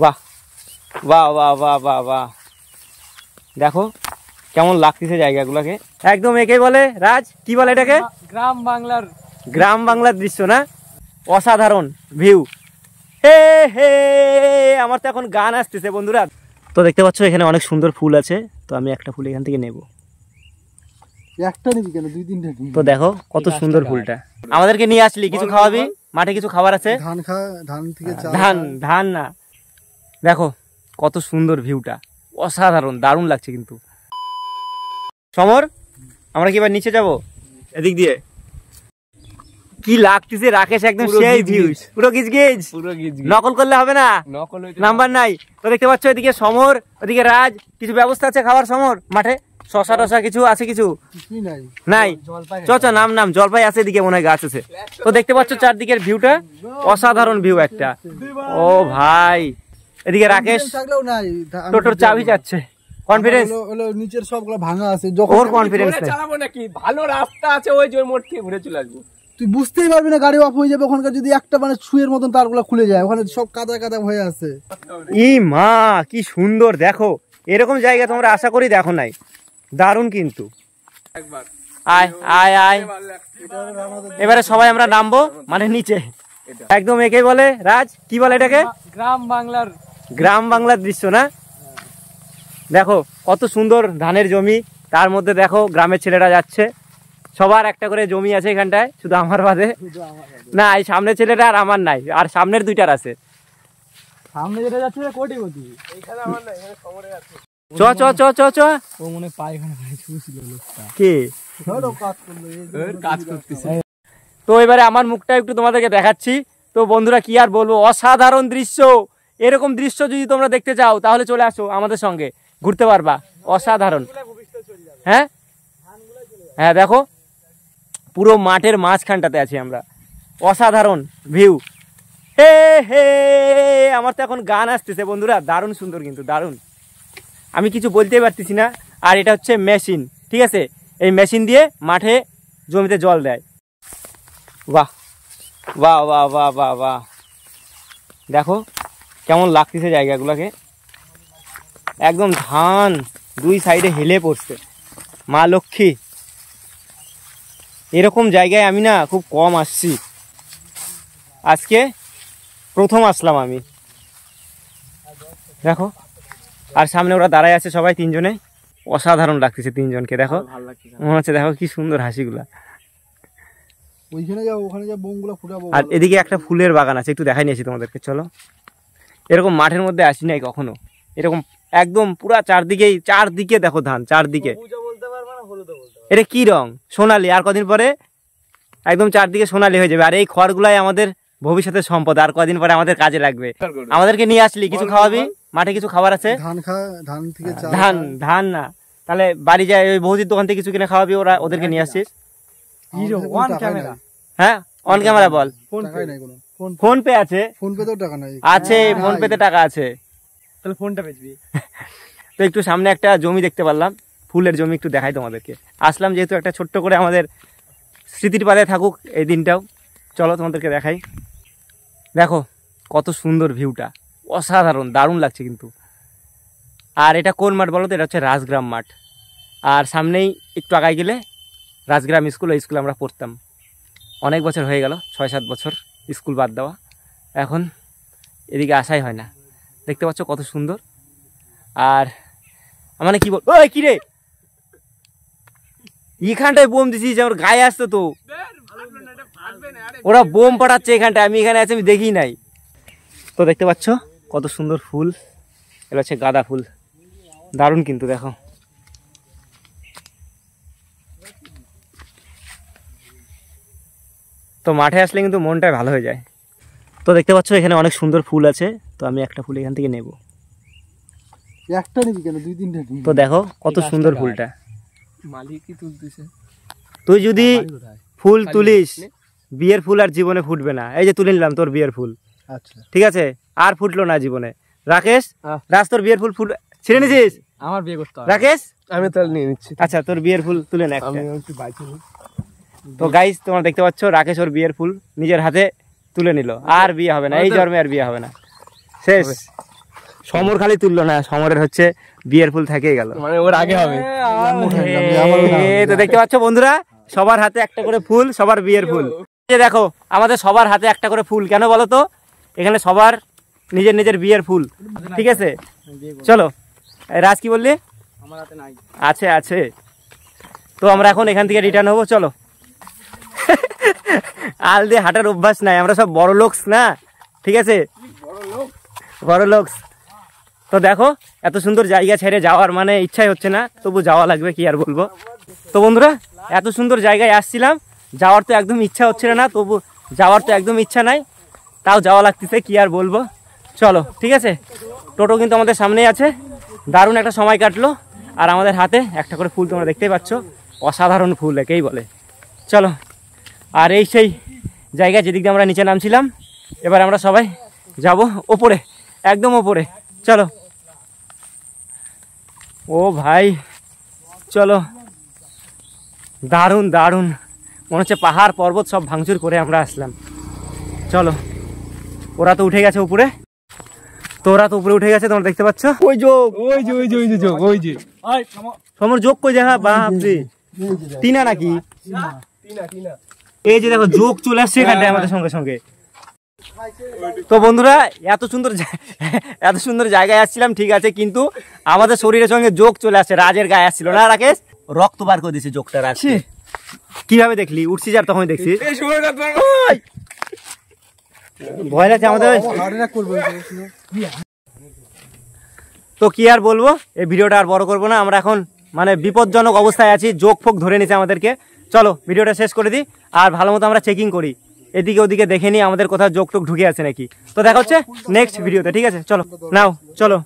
বাহ বাহ বাহ বাহ বাহ বাহ, দেখো কেমন লাগতেছে জায়গাগুলোকে। একদম একে বলে রাজ, কি বলে এটাকে? গ্রাম বাংলার দৃশ্য না? অসাধারণ ভিউ। হে হে, আমার তো এখন গান আসতেছে বন্ধুরা। তো দেখতে পাচ্ছ এখানে অনেক সুন্দর ফুল আছে, তো আমি একটা ফুল এখান থেকে নেব। একটা নিবি কেন, দুই তিনটা? তো দেখো কত সুন্দর ফুলটা। আমাদেরকে নিয়ে আসলি, কিছু খাওয়াবি? মাঠে কিছু খাবার আছে। ধান থেকে ধান না, দেখো কত সুন্দর ভিউটা, অসাধারণ, দারুণ লাগছে কিন্তু। সমর, আমরা কি এবার নিচে যাব এদিক দিয়ে? কি লাগতেছে রাকেশ, একদম সেই ভিউ, পুরো গিজগিজ। নকল করলে হবে না, নাম্বার নাই। তো দেখতে পাচ্ছ এদিকে সমর, ওদিকে রাজ। কিছু ব্যবস্থা আছে খাবার সমর মাঠে? শশা টশা কিছু আছে? কিছু নাই। চ নাম জলপাই আছে এদিকে, মনে হয় গাছ আছে। তো দেখতে পাচ্ছ চারদিকের ভিউটা, অসাধারণ ভিউ একটা। ও ভাই, এদিকে রাকেশ টোটোর চাবি যাচ্ছে। কনফিডেন্স নিচের সবগুলো ভাঙা আছে, ওর কনফিডেন্স নাই। চালাবো নাকি, ভালো রাস্তা আছে, ওই যে মোড় থেকে ঘুরে চলে আসবো। তুই বুঝতেই পারবি না, গাড়ি অফ হয়ে যাবে ওখানকার যদি একটা মানে ছুঁয়ের মতন তারগুলো খুলে যায়, ওখানে সব কাদা কাদা হয়ে আছে। ই মা, কি সুন্দর, দেখো এরকম জায়গা তোমরা আশা করি দেখো নাই, দারুণ কিন্তু। আয় আয় আয়, এবারে সবাই আমরা নামবো মানে নিচে। একদম একে বলে রাজ, কি বলে এটাকে? গ্রাম বাংলার দৃশ্য না? দেখো কত সুন্দর ধানের জমি, তার মধ্যে দেখো গ্রামের ছেলেরা যাচ্ছে। সবার একটা করে জমি আছে এখানটায়, শুধু আমার বাদে না। এই সামনের ছেলেটা আর আমার নাই, আর সামনের দুইটার আছে। সামনে যেটা যাচ্ছে কোটি কোটি, এইখানে আমার না, এখানে সমরে আছে। চ চ চ চ চ, ও মনে পায়খানা ভাই ছুঁছিল লোকটা। কে কাজ করতেছে? তো এবারে আমার মুখটা একটু তোমাদেরকে দেখাচ্ছি। তো বন্ধুরা কি আর বলবো, অসাধারণ দৃশ্য। এরকম দৃশ্য যদি তোমরা দেখতে চাও তাহলে চলে আসো আমাদের সঙ্গে, ঘুরতে পারবা। অসাধারণ। হ্যাঁ হ্যাঁ, দেখো পুরো মাঠের মাঝখানটাতে আছি আমরা, অসাধারণ ভিউ। হে হে, আমার তো এখন গান আসতেছে বন্ধুরা, দারুণ সুন্দর কিন্তু, দারুণ। আমি কিছু বলতেই পারতেছি না। আর এটা হচ্ছে মেশিন, ঠিক আছে? এই মেশিন দিয়ে মাঠে জমিতে জল দেয়। বাহ বাহ বাহ বাহ বাহ বাহ, দেখো কেমন লাগতেছে জায়গাগুলোকে। একদম ধান দুই সাইডে হেলে পড়ছে, মা লক্ষ্মী। এরকম জায়গায় আমি না খুব কম আসছি, আজকে প্রথম আসলাম আমি। দেখো, আর সামনে ওরা দাঁড়ায় আছে সবাই তিনজনে, অসাধারণ লাগতেছে তিনজনকে। দেখো মনে হচ্ছে, দেখো কি সুন্দর হাসিগুলা। ওইখানে যাও, ওখানে যা বোমগুলো ফুটাবো। আর এদিকে একটা ফুলের বাগান আছে, একটু দেখাই নিয়েছি তোমাদেরকে, চলো। এরকম মাঠের মধ্যে আসি নাই কখনো, এরকম একদম পুরা চারদিকে দেখো ধান, চারদিকে। এটা কি রং? সোনালি। আর কদিন পরে একদম চারদিকে সোনালি হয়ে যাবে। আর এই খড়গুলাই আমাদের ভবিষ্যতের সম্পদ, আর কদিন পরে আমাদের কাজে লাগবে। আমাদেরকে নিয়ে আসলি, কিছু খাওয়াবি? মাঠে কিছু খাবার আছে। ধান না, তাহলে বাড়ি যায় ওই বৌদির দোকান থেকে কিছু কিনে খাওয়াবি, ওদেরকে নিয়ে আসছিস। হ্যাঁ, on camera ball. Phone pay আছে? ফোন পে তো টাকা নাই। আছে, ফোন পেতে টাকা আছে। তাহলে ফোনটা বেচবি। তো একটু সামনে একটা জমি দেখতে পারলাম, ফুলের জমি, একটু দেখাই তোমাদেরকে। আসলাম যেহেতু, একটা ছোট্ট করে আমাদের স্মৃতির পাতায় থাকুক এই দিনটাও। চলো তোমাদেরকে দেখাই। দেখো কত সুন্দর ভিউটা, অসাধারণ, দারুণ লাগছে কিন্তু। আর এটা কোন মাঠ বলো তো? এটা হচ্ছে রাজগ্রাম মাঠ। আর সামনেই একটু আগায় গেলে রাজগ্রাম স্কুল, ওই স্কুলে আমরা পড়তাম। অনেক বছর হয়ে গেল, 6-7 বছর স্কুল বাদ দেওয়া, এখন এদিকে আসাই হয় না। দেখতে পাচ্ছ কত সুন্দর। আর মানে কি বল, ওই কি রে, এখানটায় বোম দিছিস, আমার গায়ে আসতো তো। ওরা বোম পাঠাচ্ছে এখানটায়, আমি এখানে আছি, আমি দেখি নাই। তো দেখতে পাচ্ছ কত সুন্দর ফুল, এটা হচ্ছে গাঁদা ফুল, দারুণ কিন্তু। দেখো তো মাঠে আসলে কিন্তু মনটাই ভালো হয়ে যায়। তো দেখতে পাচ্ছ এখানে অনেক সুন্দর ফুল আছে, তো আমি একটা ফুল এখান থেকে নেব। একটা নিবি কেন, দুই তিনটা? তো দেখো কত সুন্দর ফুলটা। মালিকই তুলতেছে। তুই যদি ফুল তুলিস, বিয়ের ফুল আর জীবনে ফুটবে না। এই যে তুলে নিলাম তোর বিয়ের ফুল, আচ্ছা ঠিক আছে, আর ফুটলো না জীবনে। রাকেশ, রাজ তোর বিয়ের ফুল ছিঁড়ে নিছিস? আমার বিয়ে করতে হবে রাকেশ, আমি তাহলে নিয়ে নিচ্ছি। আচ্ছা তোর বিয়ের ফুল তুলে নে একটা। তো গাইস তোমরা দেখতে পাচ্ছ রাকেশ ওর বিয়ের ফুল নিজের হাতে তুলে নিল, আর বিয়ে হবে না এই জন্মে, আর বিয়ে হবে না, শেষ। সমর খালি তুললো না, সমরের হচ্ছে বিয়ের ফুল থেকেই গেল। মানে ওর আগে হবে। তো দেখতে পাচ্ছ বন্ধুরা, সবার হাতে একটা করে ফুল, সবার বিয়ের ফুল। এই দেখো আমাদের সবার হাতে একটা করে ফুল, কেন বলো তো? এখানে সবার নিজের নিজের বিয়ের ফুল, ঠিক আছে? চলো, রাজ কি বললি? আমার হাতে নাই। আছে আছে। তো আমরা এখন এখান থেকে রিটার্ন হবো, চলো। আল দিয়ে হাঁটার অভ্যাস নাই, আমরা সব বড় লোকস না, ঠিক আছে? বড় লোকস। তো দেখো এত সুন্দর জায়গা ছেড়ে যাওয়ার মানে ইচ্ছাই হচ্ছে না, তবু যাওয়া লাগবে, কি আর বলবো। তো বন্ধুরা, এত সুন্দর জায়গায় আসছিলাম, যাওয়ার তো একদম ইচ্ছা হচ্ছিল না, তবু যাওয়ার তো একদম ইচ্ছা নাই, তাও যাওয়া লাগতেছে, কি আর বলবো। চলো ঠিক আছে, টোটো কিন্তু আমাদের সামনেই আছে। দারুণ একটা সময় কাটলো, আর আমাদের হাতে একটা করে ফুল তোমরা দেখতেই পাচ্ছ, অসাধারণ ফুল একেই বলে। চলো, আর এই সেই জায়গা যেদিক দিয়ে আমরা নিচে নামছিলাম, এবার আমরা সবাই যাব ওপরে, একদম ওপরে। চলো। ও ভাই, চলো, দারুণ দারুণ, মনে হচ্ছে পাহাড় পর্বত সব ভাঙচুর করে আমরা আসলাম। চলো, ওরা তো উঠে গেছে উপরে, তো ওরা তো উপরে উঠে গেছে, তোমরা দেখতে পাচ্ছ। ওই যোগ, ওই যে ওই যে ওই যে যোগ, ওই যে সমর যোগ কই দেখা, বাপরে, টিনা নাকি? এই যে দেখো যোগ চলে আসছে এখানটায় আমাদের সঙ্গে সঙ্গে। তো বন্ধুরা, এত সুন্দর জায়গায় আসছিলাম, ঠিক আছে, কিন্তু আমাদের শরীরের সঙ্গে যোগ চলে আসছে, রাজের গায়ে আসছিল না রাকেশ, রক্ত বার করে দিয়েছে যোগটা। রাজ কিভাবে দেখলি? উঠছি যার তখন দেখছি, ভয় লাগছে আমাদের। তো কি আর বলবো, এই ভিডিওটা আর বড় করবো না, আমরা এখন মানে বিপজ্জনক অবস্থায় আছি, যোগ ফোক ধরে নিছে আমাদেরকে। চলো ভিডিওটা শেষ করে দিই, আর ভালো মতো আমরা চেকিং করি, এদিকে ওদিকে দেখে নিই আমাদের কোথাও যোগ টোক ঢুকে আছে নাকি। তো দেখা হচ্ছে নেক্সট ভিডিওতে, ঠিক আছে? চলো নাও, চলো।